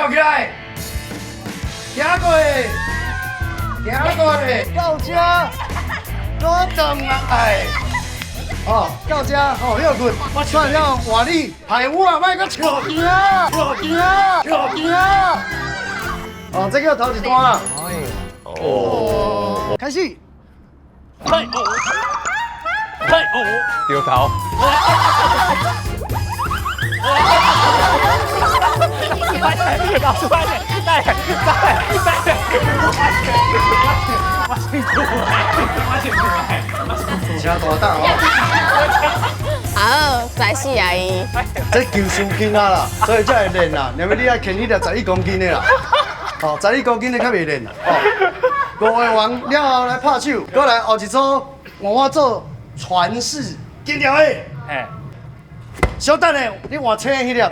跳起来，行过去，行过去，到这，我等来。哦，到这哦，休困。我算了，换你排我，莫搁笑惊，笑惊，笑惊。哦，这个头一段啊。哦，开始。丢头。老师快点，再来，我辛苦了，请大胆哦。好，再试阿姨。这球伤筋啊啦，所以才会练啦。因为你要牵迄条11公斤的啦，哦，12公斤的较袂练啦。哦，5个王了后来拍手，过来后一组换我做传世金条的。哎，小等下，你换车迄粒。